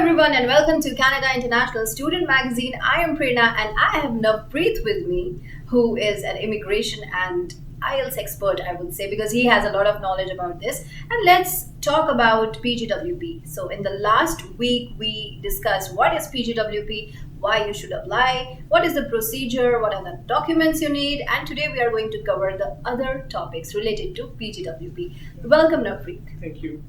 everyone and welcome to Canada International Student Magazine. I am Prerna and I have Navpreet with me, who is an immigration and IELTS expert, I would say, because he has a lot of knowledge about this. And let's talk about PGWP. So in the last week, we discussed what is PGWP, why you should apply, what is the procedure, what are the documents you need, and today we are going to cover the other topics related to PGWP. Welcome, Navpreet. Thank you.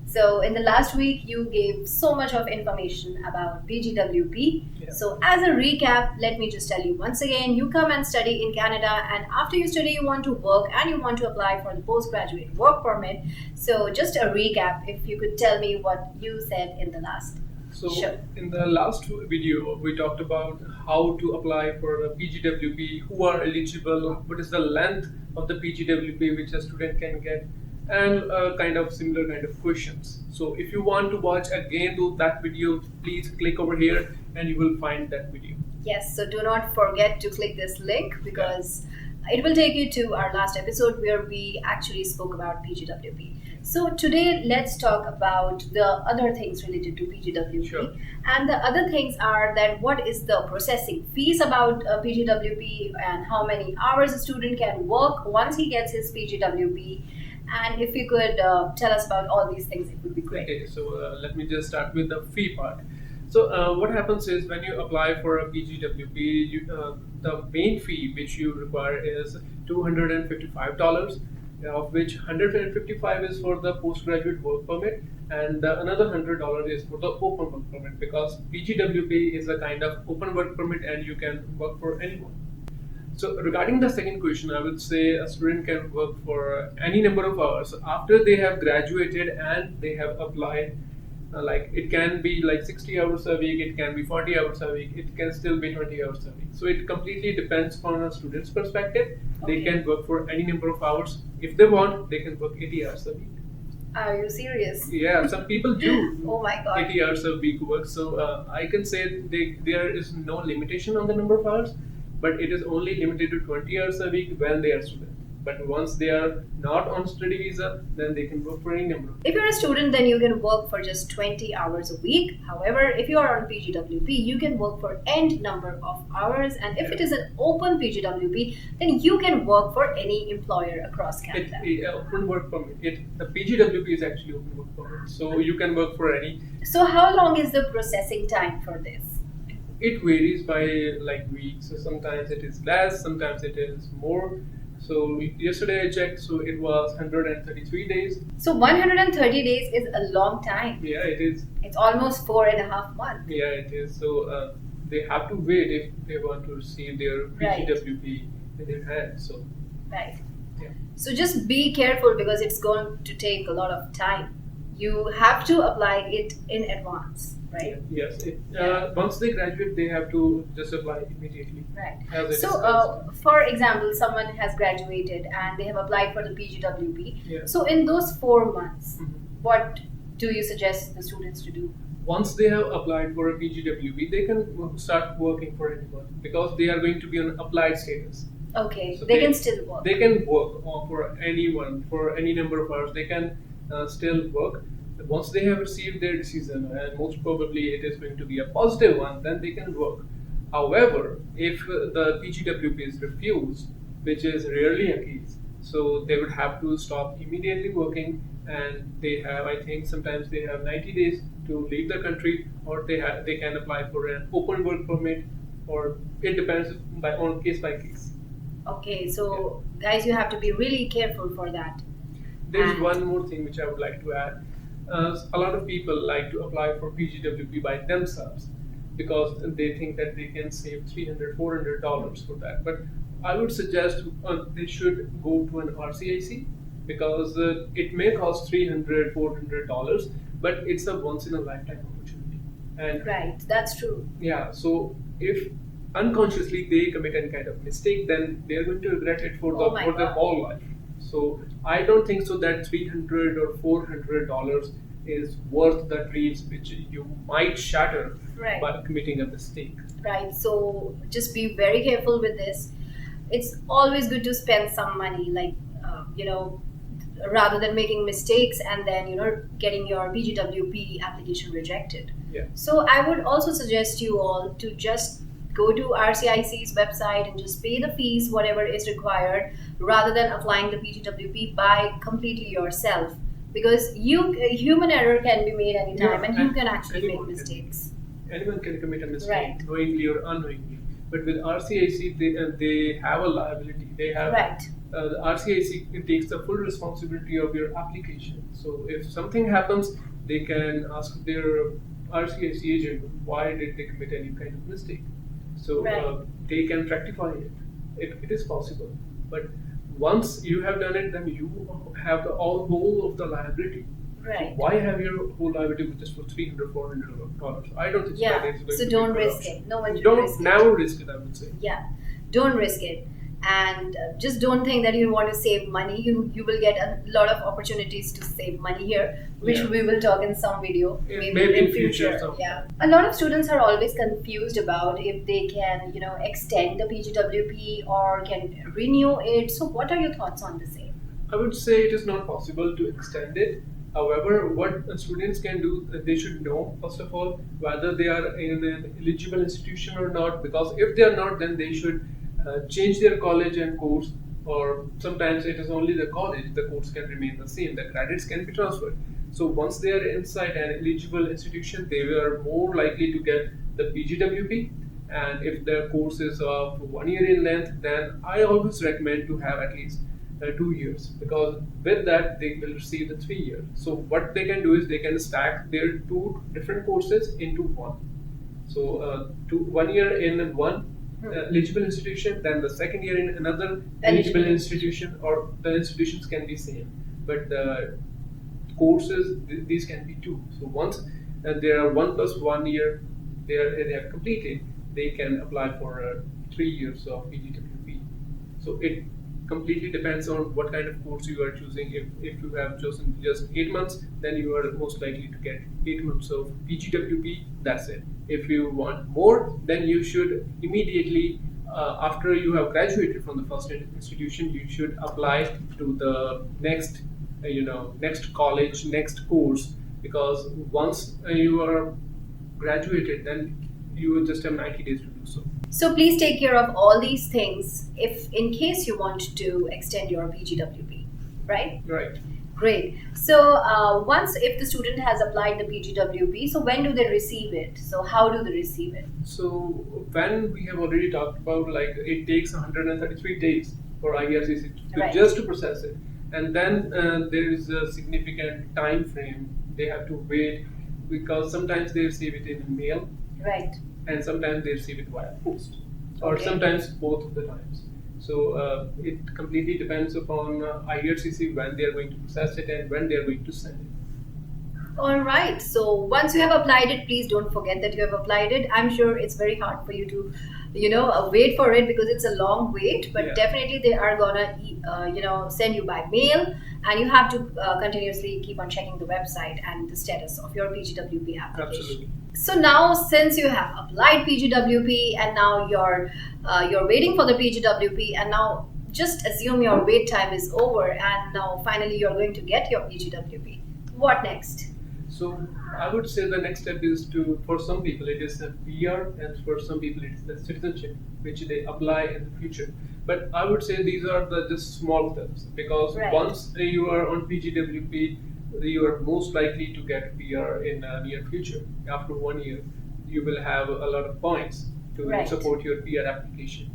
So in the last week, you gave so much of information about PGWP. Yeah. So as a recap, let me just tell you once again, you come and study in Canada, and after you study, you want to work and you want to apply for the postgraduate work permit. So just a recap, if you could tell me what you said in the last show. In the last video, we talked about how to apply for a PGWP, who are eligible, what is the length of the PGWP which a student can get, and similar kind of questions. So if you want to watch again that video, please click over here and you will find that video. Yes, so do not forget to click this link because it will take you to our last episode where we actually spoke about PGWP. So today let's talk about the other things related to PGWP. Sure. And the other things are that what is the processing fees about PGWP and how many hours a student can work once he gets his PGWP. And if you could tell us about all these things, it would be great. Okay, so let me just start with the fee part. So what happens is when you apply for a PGWP, the main fee which you require is $255, of which $155 is for the postgraduate work permit and another $100 is for the open work permit, because PGWP is a kind of open work permit and you can work for anyone. So regarding the second question, I would say a student can work for any number of hours after they have graduated and they have applied. It can be like 60 hours a week, it can be 40 hours a week, it can still be 20 hours a week. So it completely depends on a student's perspective. They can work for any number of hours. If they want, they can work 80 hours a week. Are you serious? Yeah, some people do. Oh my God. 80 hours a week work. So I can say there is no limitation on the number of hours, but it is only limited to 20 hours a week when they are student. But once they are not on study visa, then they can work for any number. If you're a student, then you can work for just 20 hours a week. However, if you are on PGWP, you can work for n number of hours. And if it is an open PGWP, then you can work for any employer across Canada. Open work permit. The PGWP is actually open work permit. So you can work for any. So how long is the processing time for this? It varies by weeks. So sometimes it is less, sometimes it is more. So yesterday I checked, so it was 133 days. So 130 days is a long time. Yeah, it is. It's almost 4.5 months. Yeah, it is. So they have to wait if they want to receive their PGWP in their hand. So right. Yeah. So just be careful because it's going to take a lot of time. You have to apply it in advance, right? Yes. Once they graduate, they have to just apply immediately. Right. So, for example, someone has graduated and they have applied for the PGWP. Yeah. So in those 4 months, Mhm. what do you suggest the students to do? Once they have applied for a PGWP, they can start working for anyone because they are going to be on applied status. Okay, So they can still work. They can work for anyone for any number of hours. They can still work. Once they have received their decision, and most probably it is going to be a positive one, then they can work. However, if the PGWP is refused, which is rarely a case, so they would have to stop immediately working, and they have, I think, sometimes they have 90 days to leave the country, or they can apply for an open work permit, or it depends on case by case. Okay, so guys, you have to be really careful for that. There's one more thing which I would like to add. A lot of people like to apply for PGWP by themselves because they think that they can save $300, $400 for that. But I would suggest they should go to an RCIC because it may cost $300, $400, but it's a once in a lifetime opportunity. And Right, that's true. yeah, so if unconsciously they commit any kind of mistake, then they're going to regret it for Oh my their God. whole life. So I don't think so that $300 or $400 is worth the dreams which you might shatter Right. by committing a mistake. Right, so just be very careful with this. It's always good to spend some money, rather than making mistakes and then getting your PGWP application rejected. Yeah. So I would also suggest you all to just go to RCIC's website and just pay the fees whatever is required rather than applying the PGWP by completely yourself, because human error can be made anytime, Yeah, and you can actually make anyone can. mistakes. Anyone can commit a mistake, Right. knowingly or unknowingly. But with RCIC, they have a liability. They have Right. the RCIC takes the full responsibility of your application. So if something happens, they can ask their RCIC agent why did they commit any kind of mistake. So Right. they can rectify it. It is possible. But once you have done it, then you have the whole of the liability. Right. Why have your whole liability just for $300, $400? I don't think Yeah. that is going So to don't be a good risk option. it. No one should Don't risk it. never risk it, I would say. Yeah, don't risk it, and just don't think that you want to save money. You will get a lot of opportunities to save money here, which Yeah. we will talk in some video, Yeah, maybe in future. sometime. Yeah, a lot of students are always confused about if they can extend the PGWP or can renew it. So what are your thoughts on the same? I would say it is not possible to extend it. However, what students can do, they should know first of all whether they are in an eligible institution or not. Because if they are not, then they should change their college and course. Or sometimes it is only the college; the course can remain the same. The credits can be transferred. So once they are inside an eligible institution, they are more likely to get the PGWP. And if their course is of 1 year in length, then I always recommend to have at least 2 years, because with that they will receive the 3 year. So what they can do is they can stack their two different courses into one. So 1 year in one eligible institution, then the second year in another eligible institution, or the institutions can be same, but the courses these can be two. So once there are 1 + 1 year they have completed, they can apply for 3 years of PGWP. So it completely depends on what kind of course you are choosing. If you have chosen just 8 months, then you are most likely to get 8 months of PGWP. That's it. If you want more, then you should immediately, after you have graduated from the first institution, you should apply to the next, next college, next course. Because once you are graduated, then you just have 90 days to do so. So please take care of all these things if in case you want to extend your PGWP, right? Right. Great. So once if the student has applied the PGWP, so when do they receive it? So how do they receive it? So when we have already talked about, like, it takes 133 days for IRCC Right. just to process it, and then there is a significant time frame they have to wait, because sometimes they receive it in mail Right. and sometimes they receive it via post, or Okay. sometimes both of the times. So it completely depends upon IRCC when they are going to process it and when they are going to send it. All right. So once you have applied it, please don't forget that you have applied it. I'm sure it's very hard for you to, wait for it because it's a long wait. But Yeah. definitely they are gonna, send you by mail, and you have to continuously keep on checking the website and the status of your PGWP application. Absolutely. So now, since you have applied PGWP and now you're waiting for the PGWP, and now just assume your wait time is over, and now finally you're going to get your PGWP. What next? So I would say the next step is for some people it is a PR, and for some people it is the citizenship, which they apply in the future. But I would say these are the just small steps, because Right. once you are on PGWP, you are most likely to get PR in the near future. After 1 year, you will have a lot of points to Right. support your PR application.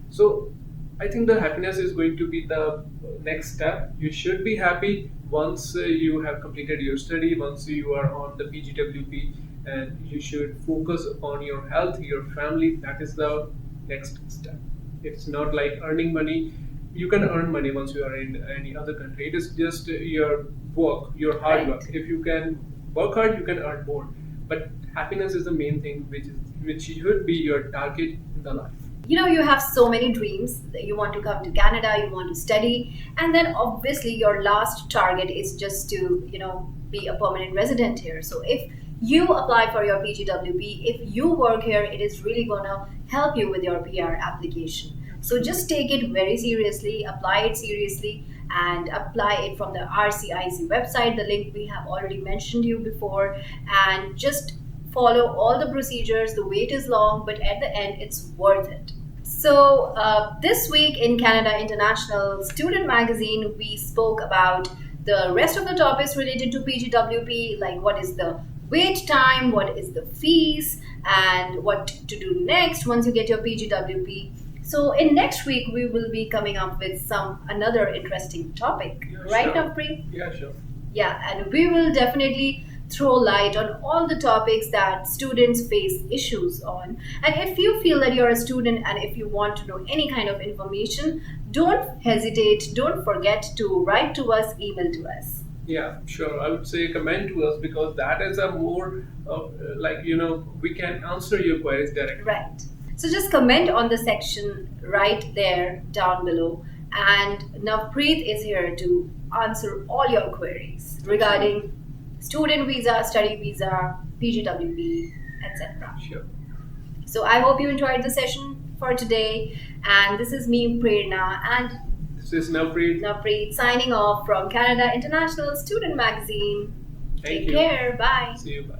So I think the happiness is going to be the next step. You should be happy once you have completed your study, once you are on the PGWP, and you should focus on your health, your family. That is the next step. It's not like earning money. You can earn money once you are in any other country. It is just your work, your hard Right. work. If you can work hard, you can earn more. But happiness is the main thing, which should be your target in the life. You have so many dreams. You want to come to Canada, you want to study, and then obviously your last target is just to be a permanent resident here. So if you apply for your PGWP, if you work here, it is really gonna help you with your PR application. So just take it very seriously, apply it seriously, and apply it from the RCIC website. The link we have already mentioned you before, and just follow all the procedures. The wait is long, but at the end, it's worth it. So, this week in Canada International Student Magazine, we spoke about the rest of the topics related to PGWP, like what is the wait time, what is the fees, and what to do next once you get your PGWP. So, in next week, we will be coming up with some another interesting topic, Yeah, right, sure. Navpreet? Yeah, sure. Yeah, and we will definitely throw light on all the topics that students face issues on. And if you feel that you're a student and if you want to know any kind of information, don't hesitate, don't forget to write to us, email to us. Yeah, sure. I would say comment to us because that is a more like we can answer your queries directly. Right. So just comment on the section right there down below. And Navpreet is here to answer all your queries regarding student visa, study visa, PGWP, etc. Sure. So I hope you enjoyed the session for today. And this is me, Prerna, and This is Navpreet. Navpreet signing off from Canada International Student Magazine. Thank Take you. care. Bye. See you. Bye.